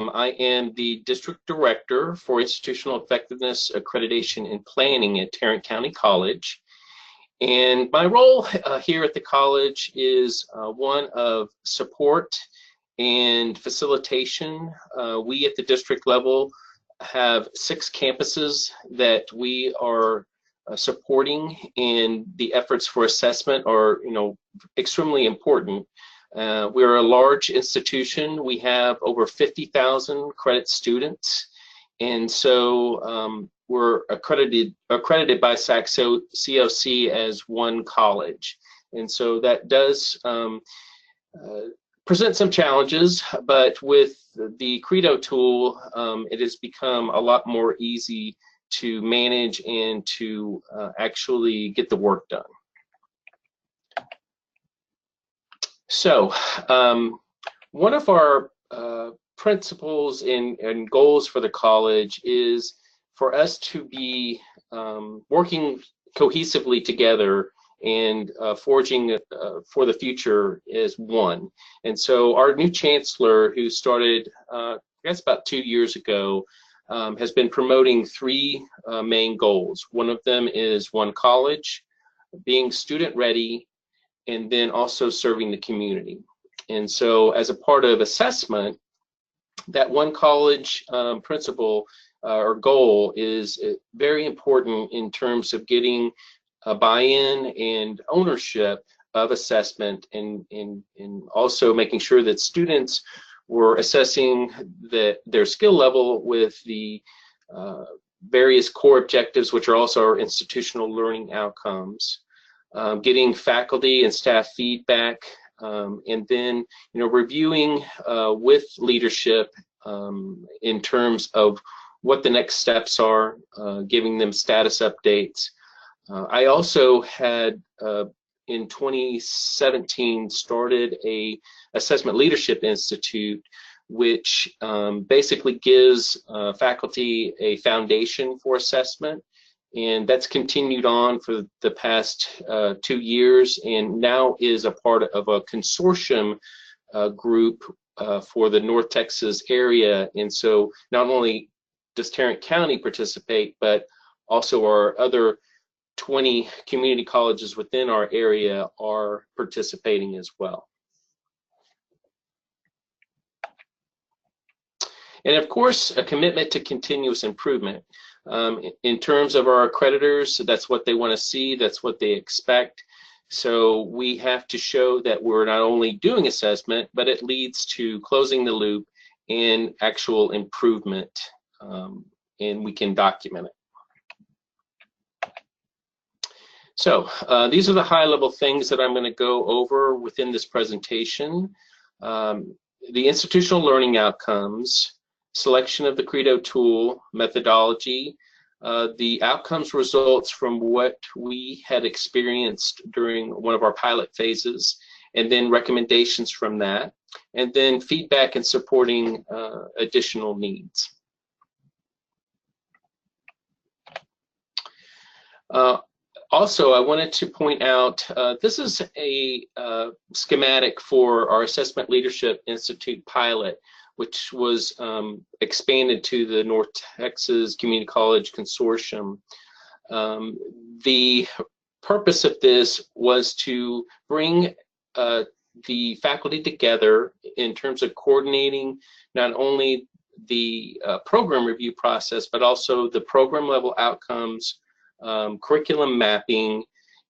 I am the District Director for Institutional Effectiveness Accreditation and Planning at Tarrant County College. And my role here at the college is one of support and facilitation. We at the district level have 6 campuses that we are supporting, and the efforts for assessment are, extremely important. We're a large institution. We have over 50,000 credit students, and so we're accredited by COC as one college, and so that does present some challenges. But with the Credo tool, it has become a lot more easy to manage and to actually get the work done. So one of our principles and goals for the college is for us to be working cohesively together and forging for the future as one. And so our new chancellor, who started I guess about 2 years ago, has been promoting 3 main goals. One of them is one college, being student ready, and then also serving the community. And so as a part of assessment, that one college principle or goal is very important in terms of getting a buy-in and ownership of assessment, and also making sure that students were assessing their skill level with the various core objectives, which are also our institutional learning outcomes. Getting faculty and staff feedback, and then reviewing with leadership in terms of what the next steps are, giving them status updates. I also had in 2017 started a Assessment Leadership Institute, which basically gives faculty a foundation for assessment. And that's continued on for the past 2 years, and now is a part of a consortium group for the North Texas area. And so not only does Tarrant County participate, but also our other 20 community colleges within our area are participating as well. And of course, a commitment to continuous improvement. In terms of our accreditors, that's what they want to see, that's what they expect. So we have to show that we're not only doing assessment, but it leads to closing the loop and actual improvement, and we can document it. So these are the high-level things that I'm going to go over within this presentation. The institutional learning outcomes, selection of the Credo tool, methodology, the outcomes results from what we had experienced during one of our pilot phases, and then recommendations from that, and then feedback and supporting additional needs. Also, I wanted to point out, this is a schematic for our Assessment Leadership Institute pilot, which was expanded to the North Texas Community College Consortium. The purpose of this was to bring the faculty together in terms of coordinating not only the program review process, but also the program level outcomes, curriculum mapping,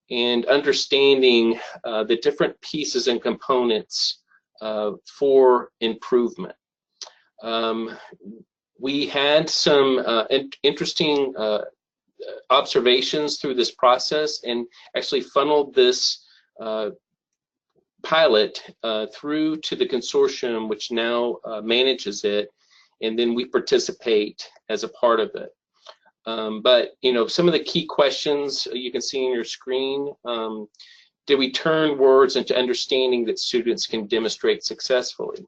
and understanding the different pieces and components for improvement. We had some interesting observations through this process, and actually funneled this pilot through to the consortium, which now manages it, and then we participate as a part of it. But some of the key questions you can see on your screen. Did we turn words into understanding that students can demonstrate successfully?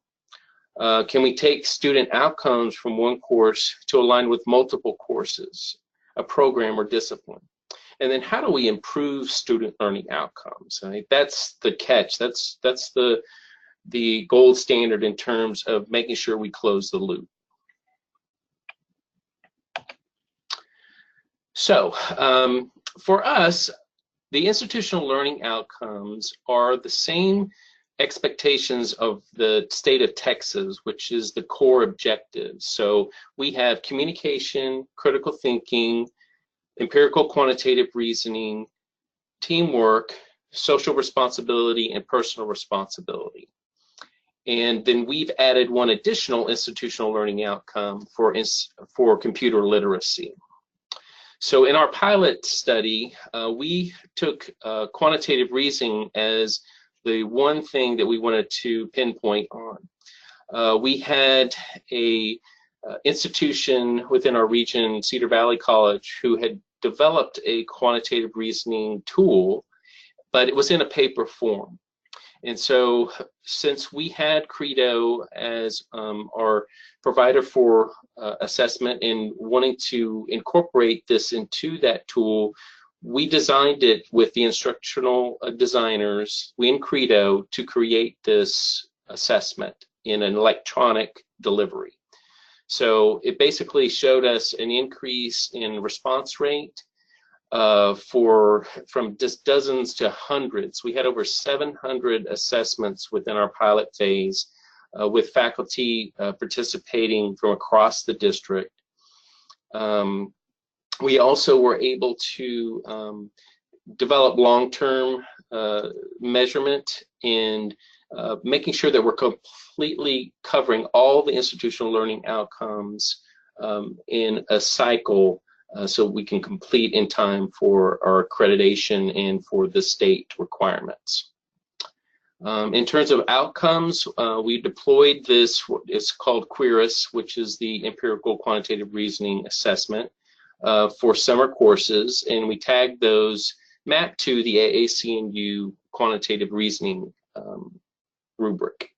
Can we take student outcomes from one course to align with multiple courses, a program or discipline? And then how do we improve student learning outcomes? I mean, that's the catch. That's the the gold standard in terms of making sure we close the loop. So for us, the institutional learning outcomes are the same expectations of the state of Texas, which is the core objectives. So we have communication, critical thinking, empirical quantitative reasoning, teamwork, social responsibility, and personal responsibility. And then we've added one additional institutional learning outcome for computer literacy. So in our pilot study, we took quantitative reasoning as the one thing that we wanted to pinpoint on. We had a institution within our region, Cedar Valley College, who had developed a quantitative reasoning tool, but it was in a paper form. And so since we had Credo as our provider for assessment and wanting to incorporate this into that tool, we designed it with the instructional designers, we in Credo, to create this assessment in an electronic delivery. So it basically showed us an increase in response rate from just dozens to hundreds. We had over 700 assessments within our pilot phase with faculty participating from across the district. We also were able to develop long-term measurement and making sure that we're completely covering all the institutional learning outcomes in a cycle so we can complete in time for our accreditation and for the state requirements. In terms of outcomes, we deployed this, it's called QUERIS, which is the Empirical Quantitative Reasoning Assessment for summer courses, and we tagged those mapped to the AAC&U Quantitative Reasoning rubric.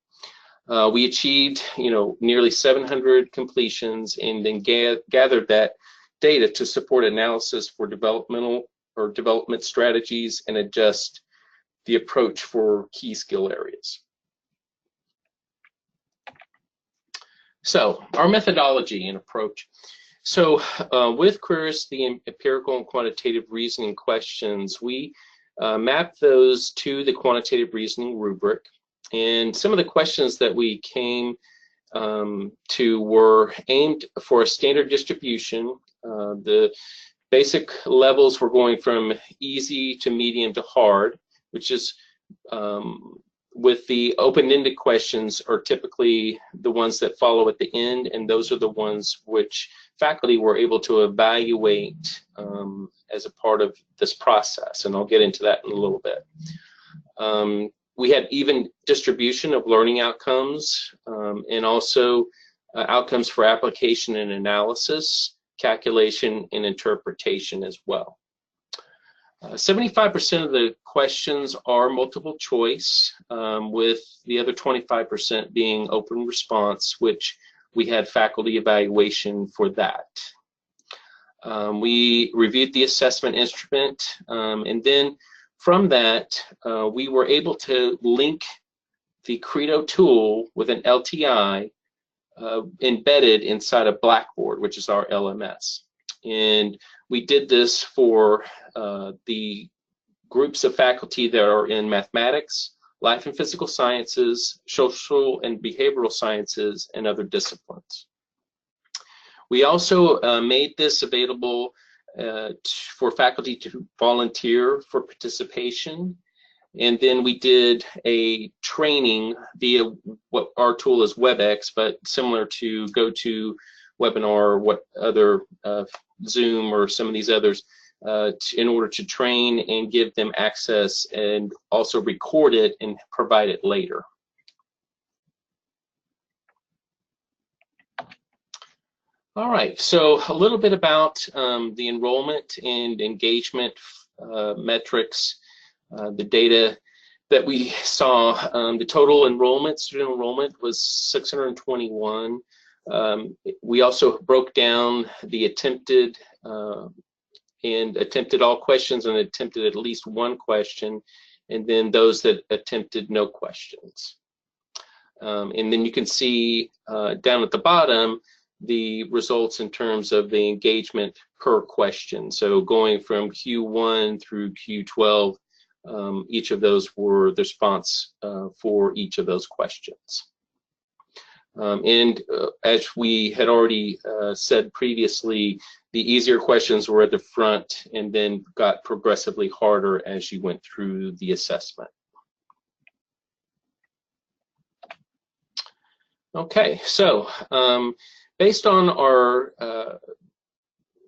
We achieved, nearly 700 completions, and then gathered that data to support analysis for development strategies and adjust the approach for key skill areas. So our methodology and approach. So with QUERIS, the empirical and quantitative reasoning questions, we mapped those to the quantitative reasoning rubric. And some of the questions that we came to were aimed for a standard distribution. The basic levels were going from easy to medium to hard, which is with the open-ended questions are typically the ones that follow at the end, and those are the ones which faculty were able to evaluate as a part of this process, and I'll get into that in a little bit. We had even distribution of learning outcomes and also outcomes for application and analysis, calculation, and interpretation as well. 75% of the questions are multiple choice, with the other 25% being open response, which we had faculty evaluation for that. We reviewed the assessment instrument, and then from that, we were able to link the Credo tool with an LTI embedded inside of Blackboard, which is our LMS. And we did this for the groups of faculty that are in mathematics, life and physical sciences, social and behavioral sciences, and other disciplines. We also made this available for faculty to volunteer for participation. And then we did a training via what our tool is WebEx, but similar to GoToWebinar or what other Zoom or some of these others, in order to train and give them access and also record it and provide it later. All right, so a little bit about the enrollment and engagement metrics, the data that we saw. The total enrollment, student enrollment, was 621. We also broke down the attempted all questions and attempted at least one question, and then those that attempted no questions. And then you can see down at the bottom the results in terms of the engagement per question. So going from Q1 through Q12, each of those were the response for each of those questions. As we had already said previously, the easier questions were at the front and then got progressively harder as you went through the assessment. Okay, so based on our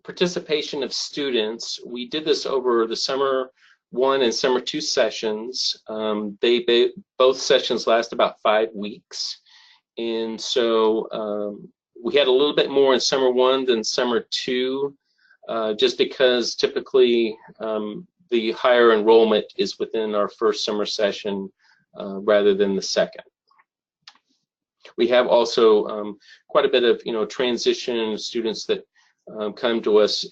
participation of students, we did this over the summer 1 and summer 2 sessions. Both sessions last about 5 weeks. And so we had a little bit more in summer 1 than summer 2, just because typically the higher enrollment is within our first summer session rather than the second. We have also quite a bit of transition students that come to us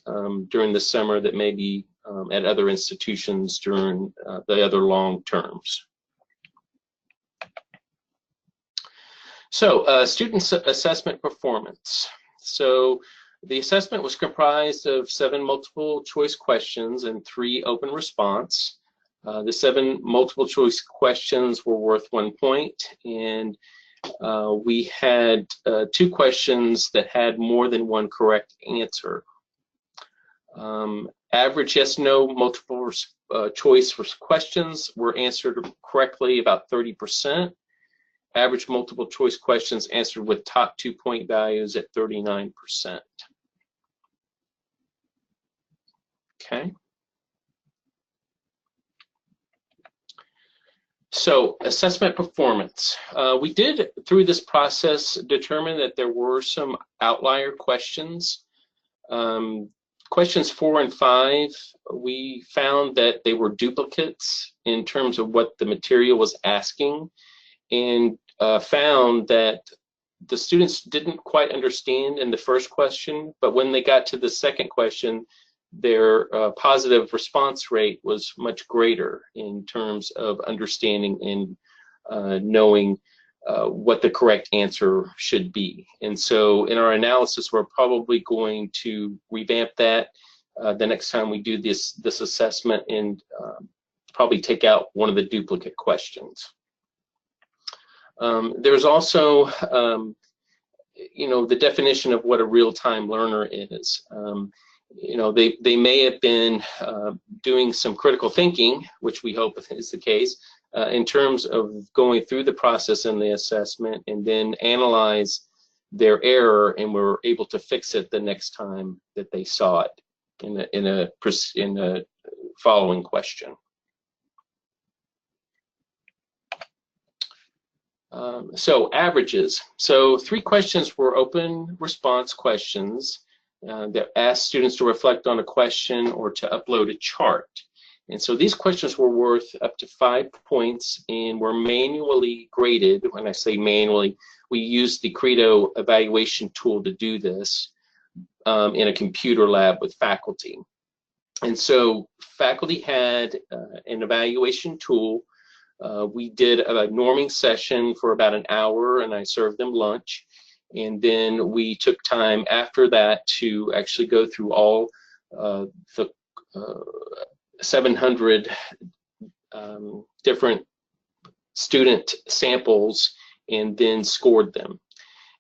during the summer that may be at other institutions during the other long terms. So student assessment performance. So the assessment was comprised of 7 multiple choice questions and 3 open response. The 7 multiple choice questions were worth 1 point, and we had 2 questions that had more than 1 correct answer. Average yes/no multiple choice questions were answered correctly about 30%. Average multiple choice questions answered with top 2 point values at 39%. Okay. So assessment performance. We did, through this process, determine that there were some outlier questions. Questions 4 and 5, we found that they were duplicates in terms of what the material was asking, and found that the students didn't quite understand in the first question, but when they got to the second question, their positive response rate was much greater in terms of understanding and knowing what the correct answer should be. And so in our analysis, we're probably going to revamp that the next time we do this assessment, and probably take out one of the duplicate questions. There's also the definition of what a real-time learner is. They may have been doing some critical thinking, which we hope is the case, in terms of going through the process in the assessment, and then analyze their error and were able to fix it the next time that they saw it in a following question. So averages. So 3 questions were open response questions that asked students to reflect on a question or to upload a chart. And so these questions were worth up to 5 points and were manually graded. When I say manually, we used the Credo evaluation tool to do this in a computer lab with faculty. And so faculty had an evaluation tool. We did a norming session for about an hour, and I served them lunch. And then we took time after that to actually go through all the 700 different student samples and then scored them.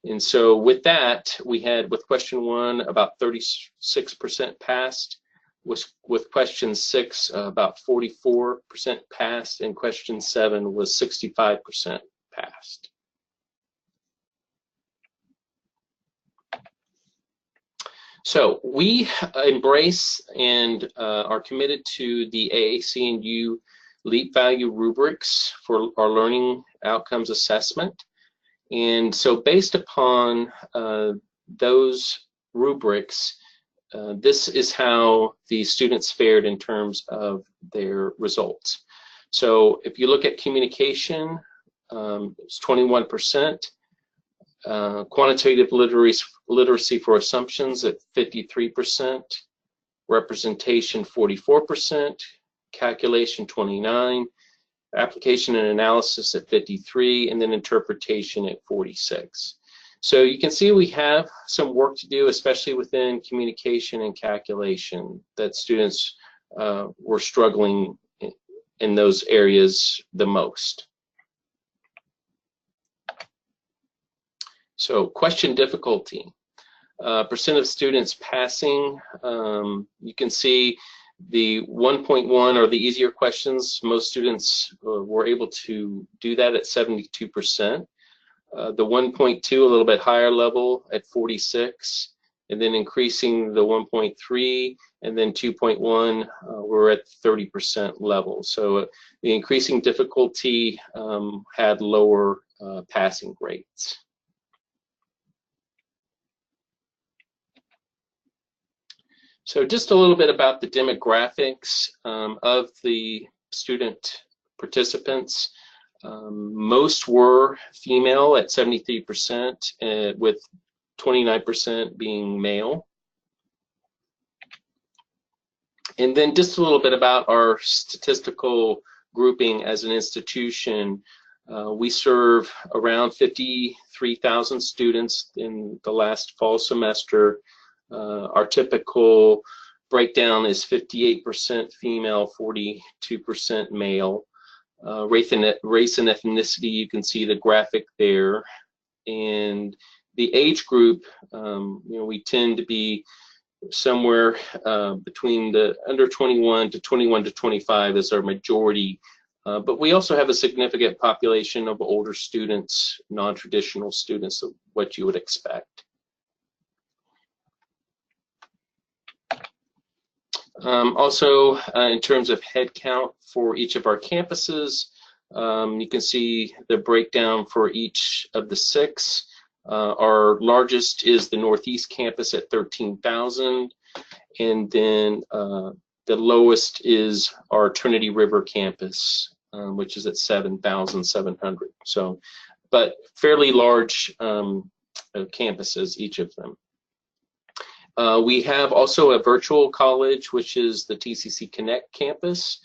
And so with that, we had, with question 1, about 36% passed. With question 6, about 44% passed, and question 7 was 65% passed. So we embrace and are committed to the AAC&U LEAP value rubrics for our learning outcomes assessment. And so based upon those rubrics, this is how the students fared in terms of their results. So if you look at communication, it's 21%. Quantitative literacy for assumptions at 53%. Representation 44%. Calculation 29%. application and analysis at 53, and then interpretation at 46. So you can see we have some work to do, especially within communication and calculation, that students were struggling in those areas the most. So question difficulty. Percent of students passing, you can see the 1.1 are the easier questions. Most students were able to do that at 72%. The 1.2, a little bit higher level at 46, and then increasing the 1.3, and then 2.1, we're at 30% level. So the increasing difficulty had lower passing rates. So just a little bit about the demographics of the student participants. Most were female at 73%, with 29% being male. And then just a little bit about our statistical grouping as an institution. We serve around 53,000 students in the last fall semester. Our typical breakdown is 58% female, 42% male. Race and ethnicity, you can see the graphic there. And the age group, we tend to be somewhere between the under 21 to 25 is our majority. But we also have a significant population of older students, non-traditional students, of what you would expect. Also, in terms of headcount for each of our campuses, you can see the breakdown for each of the 6. Our largest is the Northeast campus at 13,000, and then the lowest is our Trinity River campus, which is at 7,700. So, but fairly large campuses, each of them. We have also a virtual college, which is the TCC Connect campus.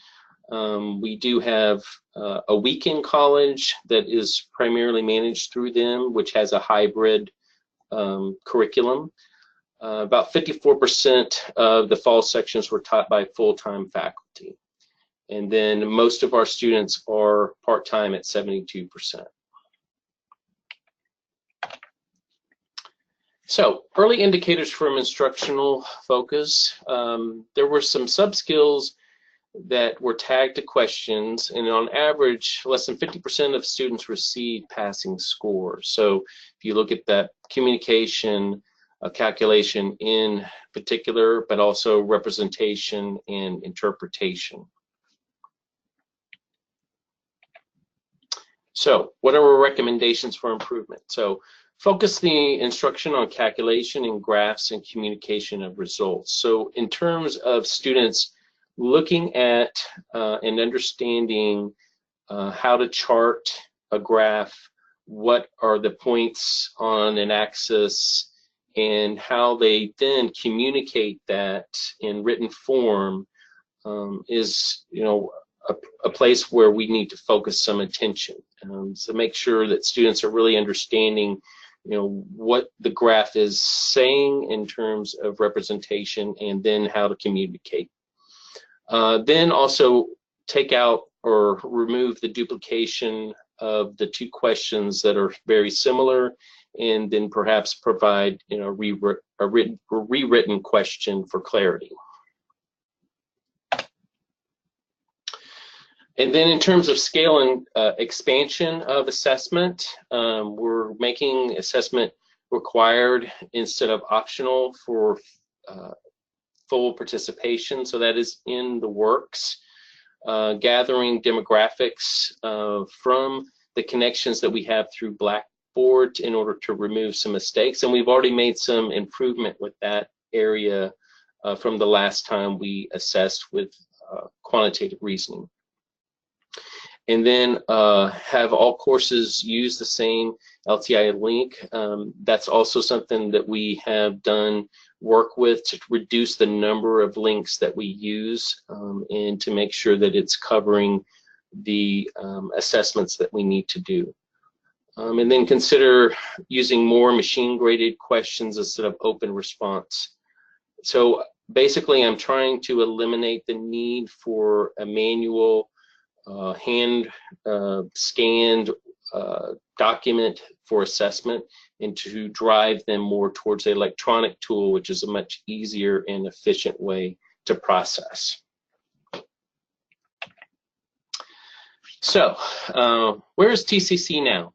We do have a weekend college that is primarily managed through them, which has a hybrid curriculum. About 54% of the fall sections were taught by full-time faculty. And then most of our students are part-time at 72%. So, early indicators from instructional focus. There were some sub-skills that were tagged to questions, and on average, less than 50% of students received passing scores. So, if you look at that communication, calculation in particular, but also representation and interpretation. So, what are our recommendations for improvement? So, focus the instruction on calculation and graphs and communication of results. So in terms of students looking at and understanding how to chart a graph, what are the points on an axis, and how they then communicate that in written form is, a place where we need to focus some attention. So make sure that students are really understanding what the graph is saying in terms of representation, and then how to communicate. Then also take out or remove the duplication of the 2 questions that are very similar, and then perhaps provide a rewritten question for clarity. And then in terms of scale and expansion of assessment, we're making assessment required instead of optional for full participation. So that is in the works. Gathering demographics from the connections that we have through Blackboard in order to remove some mistakes. And we've already made some improvement with that area from the last time we assessed with quantitative reasoning. And then have all courses use the same LTI link. That's also something that we have done work with to reduce the number of links that we use, and to make sure that it's covering the assessments that we need to do. And then consider using more machine-graded questions instead of open response. So basically, I'm trying to eliminate the need for a manual, hand scanned document for assessment, and to drive them more towards the electronic tool, which is a much easier and efficient way to process. So where is TCC now?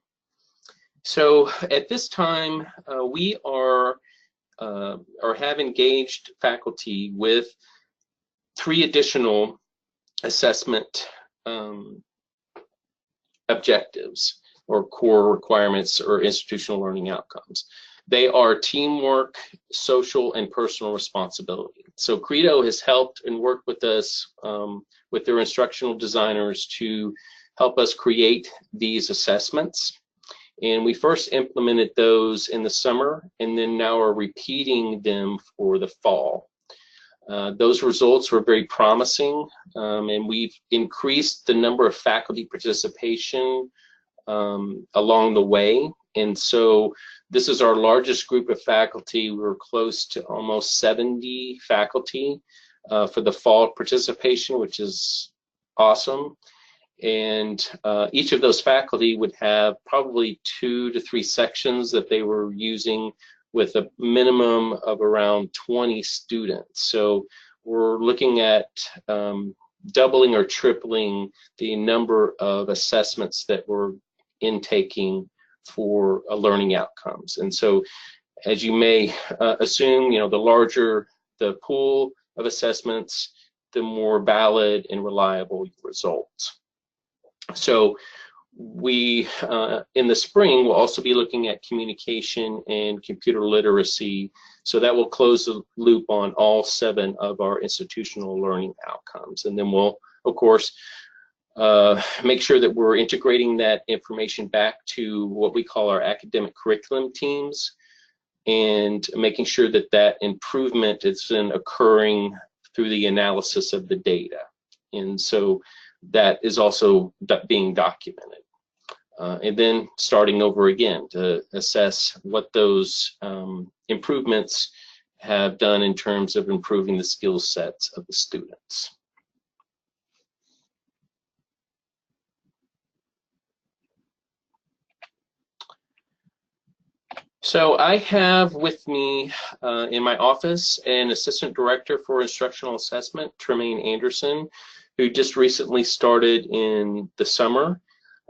So at this time, we are or have engaged faculty with 3 additional assessment objectives or core requirements or institutional learning outcomes. They are teamwork, social, and personal responsibility. So Credo has helped and worked with us with their instructional designers to help us create these assessments. And we first implemented those in the summer, and then now are repeating them for the fall. Those results were very promising, and we've increased the number of faculty participation along the way. And so this is our largest group of faculty. We're close to almost 70 faculty for the fall participation, which is awesome. And each of those faculty would have probably 2 to 3 sections that they were using with a minimum of around 20 students. So we're looking at doubling or tripling the number of assessments that we're intaking for learning outcomes. And so, as you may assume, the larger the pool of assessments, the more valid and reliable results. So we, in the spring, will also be looking at communication and computer literacy. So that will close the loop on all 7 of our institutional learning outcomes. And then we'll, of course, make sure that we're integrating that information back to what we call our academic curriculum teams, and making sure that that improvement is then occurring through the analysis of the data. And so that is also being documented. And then starting over again to assess what those improvements have done in terms of improving the skill sets of the students. So I have with me in my office an assistant director for instructional assessment, Tremaine Anderson, who just recently started in the summer.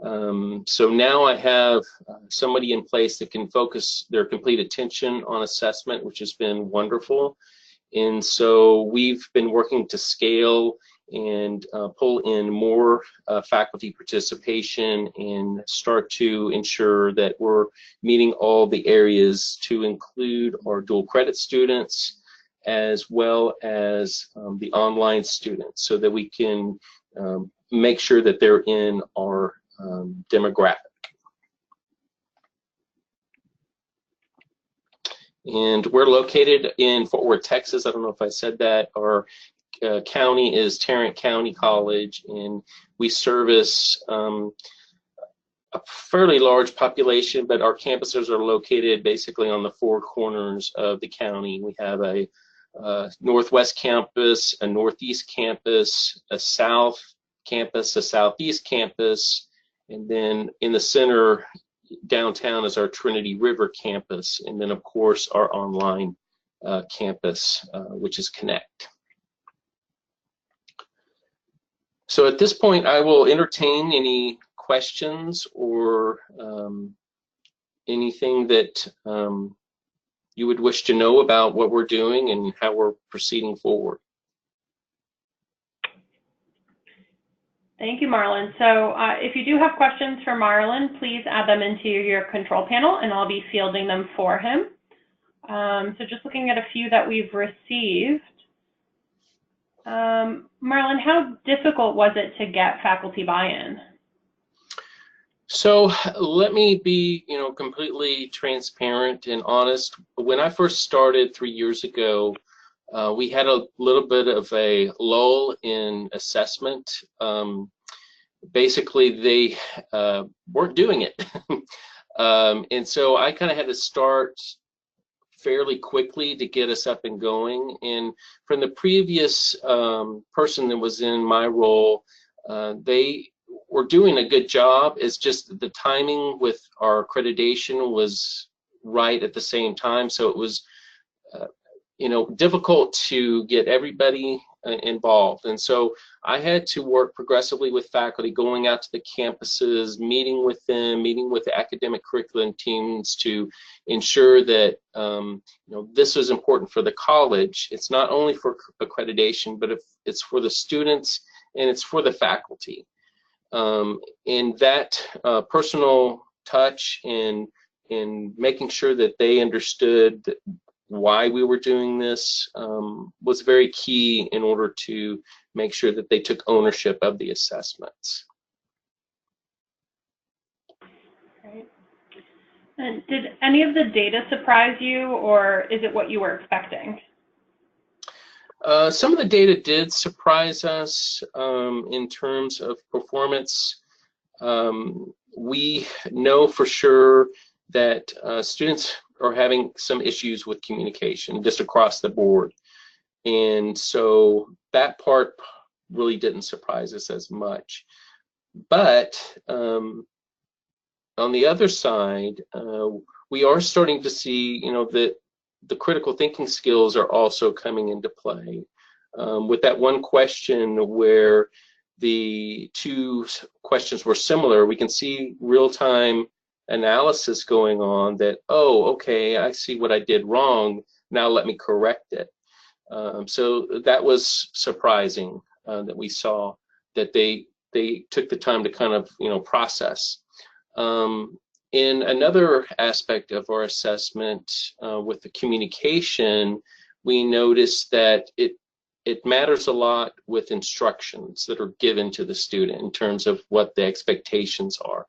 So now I have somebody in place that can focus their complete attention on assessment, which has been wonderful. And so we've been working to scale and pull in more faculty participation and start to ensure that we're meeting all the areas to include our dual credit students, as well as the online students, so that we can make sure that they're in our demographic. And we're located in Fort Worth, Texas. I don't know if I said that. Our county is Tarrant County College, and we service a fairly large population, but our campuses are located basically on the 4 corners of the county. We have a northwest campus, a northeast campus, a south campus, a southeast campus, and then in the center downtown is our Trinity River campus, and then of course our online campus, which is Connect. So at this point, I will entertain any questions or anything that you would wish to know about what we're doing and how we're proceeding forward. Thank you, Marlon. So if you do have questions for Marlon, please add them into your control panel, and I'll be fielding them for him. So just looking at a few that we've received. Marlon, how difficult was it to get faculty buy-in? So let me be, completely transparent and honest. When I first started 3 years ago, we had a little bit of a lull in assessment. basically they weren't doing it. And so I kind of had to start fairly quickly to get us up and going. And from the previous person that was in my role, they were doing a good job. It's just that the timing with our accreditation was right at the same time. So it was, you know, difficult to get everybody involved. And so I had to work progressively with faculty, going out to the campuses, meeting with them, meeting with the academic curriculum teams to ensure that you know, this was important for the college. It's not only for accreditation, but it's for the students and it's for the faculty. And that personal touch and making sure that they understood that why we were doing this was very key in order to make sure that they took ownership of the assessments. Great. And did any of the data surprise you, or is it what you were expecting? Some of the data did surprise us in terms of performance. We know for sure that students are having some issues with communication just across the board. And so that part really didn't surprise us as much. But on the other side, we are starting to see, you know, that the critical thinking skills are also coming into play. With that one question where the two questions were similar, we can see real-time analysis going on that, oh, okay, I see what I did wrong, now let me correct it. So that was surprising that we saw that they took the time to kind of, you know, process. In another aspect of our assessment with the communication, we noticed that it matters a lot with instructions that are given to the student in terms of what the expectations are.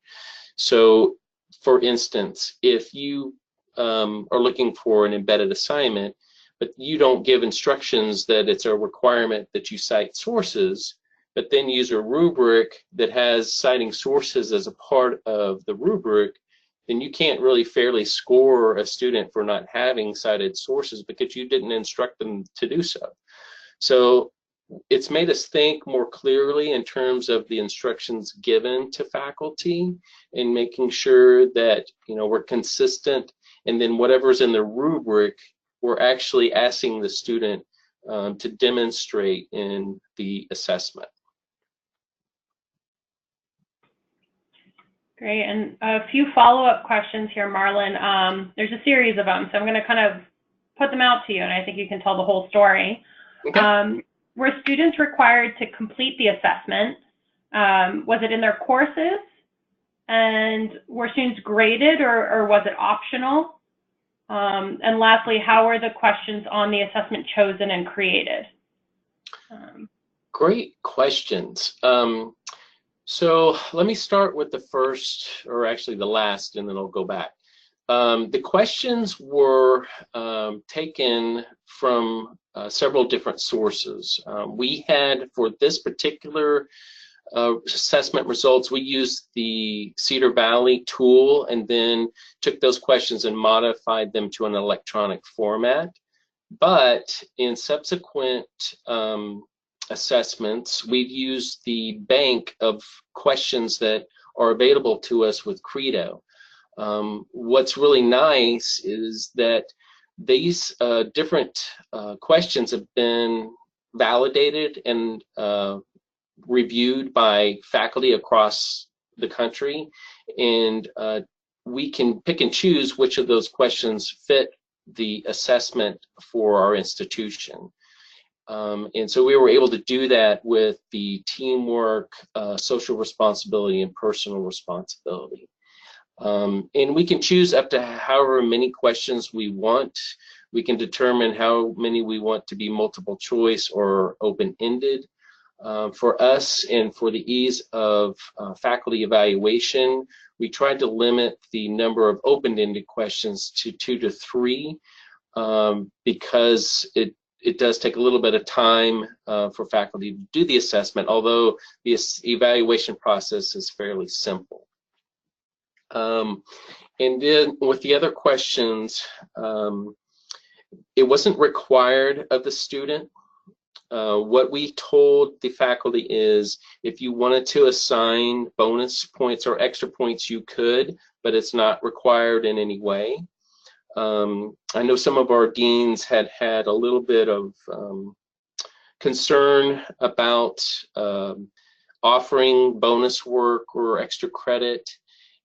So for instance, if you are looking for an embedded assignment, but you don't give instructions that it's a requirement that you cite sources, but then use a rubric that has citing sources as a part of the rubric, then you can't really fairly score a student for not having cited sources because you didn't instruct them to do so. So it's made us think more clearly in terms of the instructions given to faculty and making sure that, you know, we're consistent, and then whatever's in the rubric, we're actually asking the student to demonstrate in the assessment. Great, and a few follow-up questions here, Marlon. There's a series of them, so I'm going to kind of put them out to you, and I think you can tell the whole story. Okay. Were students required to complete the assessment? Was it in their courses? And were students graded, or was it optional? And lastly, how were the questions on the assessment chosen and created? Great questions. So let me start with the first, or actually the last, and then I'll go back. The questions were taken from several different sources. We had, for this particular assessment results, we used the Cedar Valley tool and then took those questions and modified them to an electronic format. But in subsequent assessments, we've used the bank of questions that are available to us with Credo. What's really nice is that these different questions have been validated and reviewed by faculty across the country, and we can pick and choose which of those questions fit the assessment for our institution. And so we were able to do that with the teamwork, social responsibility, and personal responsibility. And we can choose up to however many questions we want. We can determine how many we want to be multiple choice or open-ended. For us, and for the ease of faculty evaluation, we tried to limit the number of open-ended questions to 2 to 3 because it does take a little bit of time for faculty to do the assessment, although the evaluation process is fairly simple. And then with the other questions, it wasn't required of the student. What we told the faculty is if you wanted to assign bonus points or extra points, you could, but it's not required in any way. I know some of our deans had a little bit of concern about offering bonus work or extra credit,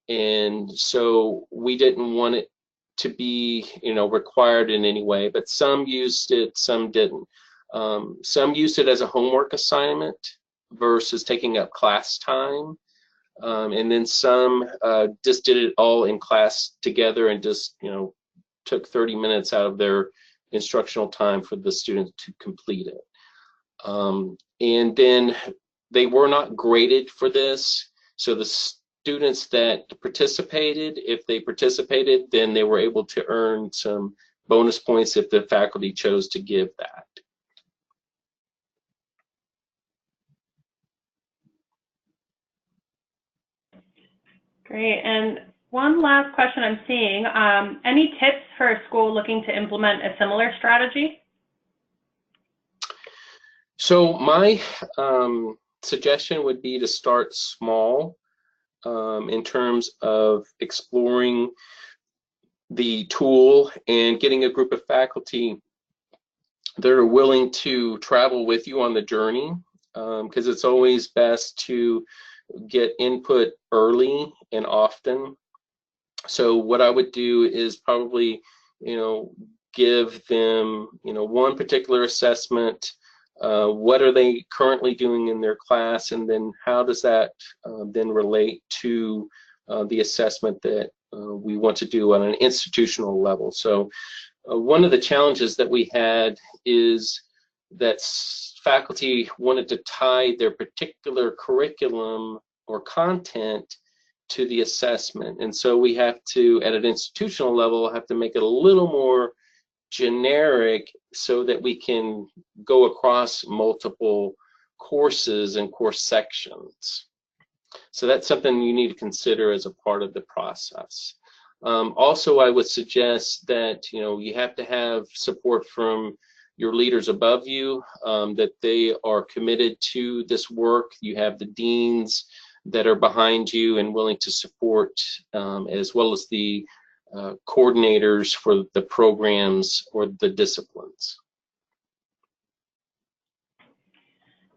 and so we didn't want it to be, required in any way, but some used it, some didn't. Some used it as a homework assignment versus taking up class time. And then some just did it all in class together and just, took 30 minutes out of their instructional time for the students to complete it. And then they were not graded for this. So the students that participated, if they participated, then they were able to earn some bonus points if the faculty chose to give that. Great. And one last question I'm seeing, any tips for a school looking to implement a similar strategy? So my suggestion would be to start small in terms of exploring the tool and getting a group of faculty that are willing to travel with you on the journey, because it's always best to get input early and often. So what I would do is probably, give them, one particular assessment. What are they currently doing in their class, and then how does that then relate to the assessment that we want to do on an institutional level. So one of the challenges that we had is that faculty wanted to tie their particular curriculum or content to the assessment, and so we have to, at an institutional level, have to make it a little more generic so that we can go across multiple courses and course sections. So that's something you need to consider as a part of the process. Also, I would suggest that you have to have support from your leaders above you, that they are committed to this work. You have the deans that are behind you and willing to support, as well as the coordinators for the programs or the disciplines.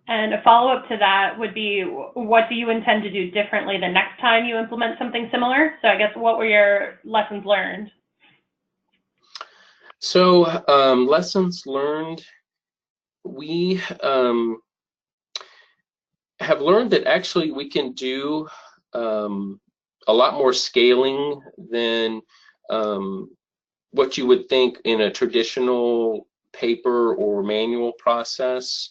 And a follow-up to that would be, what do you intend to do differently the next time you implement something similar? So I guess, what were your lessons learned? So lessons learned, we have learned that actually we can do a lot more scaling than what you would think in a traditional paper or manual process.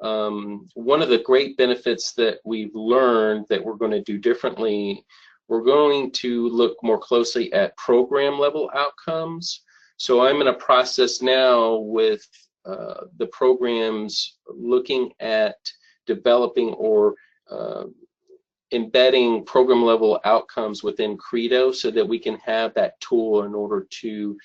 One of the great benefits that we've learned that we're going to do differently, we're going to look more closely at program level outcomes. So I'm in a process now with the programs looking at developing or embedding program level outcomes within Credo so that we can have that tool in order to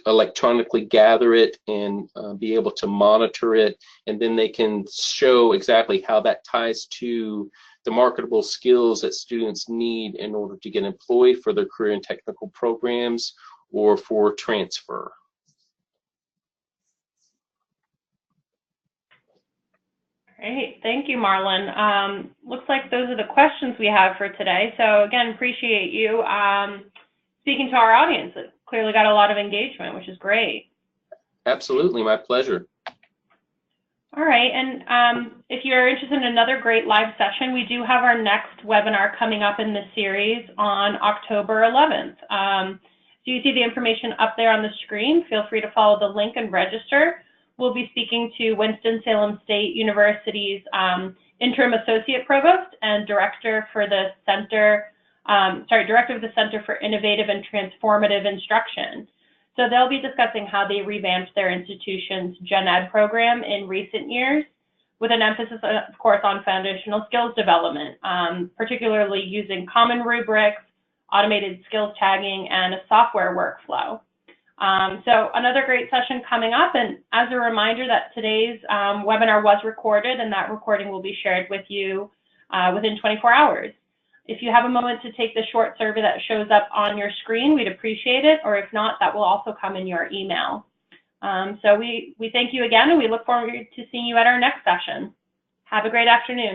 electronically gather it and be able to monitor it, and then they can show exactly how that ties to the marketable skills that students need in order to get employed for their career and technical programs or for transfer. Great, thank you, Marlon. Looks like those are the questions we have for today. So again, appreciate you speaking to our audience. It clearly got a lot of engagement, which is great. Absolutely, my pleasure. All right, and if you're interested in another great live session, we do have our next webinar coming up in this series on October 11th. So you see the information up there on the screen. Feel free to follow the link and register. We'll be speaking to Winston-Salem State University's Interim Associate Provost and Director for the Center, Director of the Center for Innovative and Transformative Instruction. So they'll be discussing how they revamped their institution's Gen Ed program in recent years, with an emphasis, of course, on foundational skills development, particularly using common rubrics, automated skills tagging, and a software workflow. So another great session coming up, and as a reminder that today's webinar was recorded, and that recording will be shared with you within 24 hours. If you have a moment to take the short survey that shows up on your screen, we'd appreciate it, or if not, that will also come in your email. So we thank you again, and we look forward to seeing you at our next session. Have a great afternoon.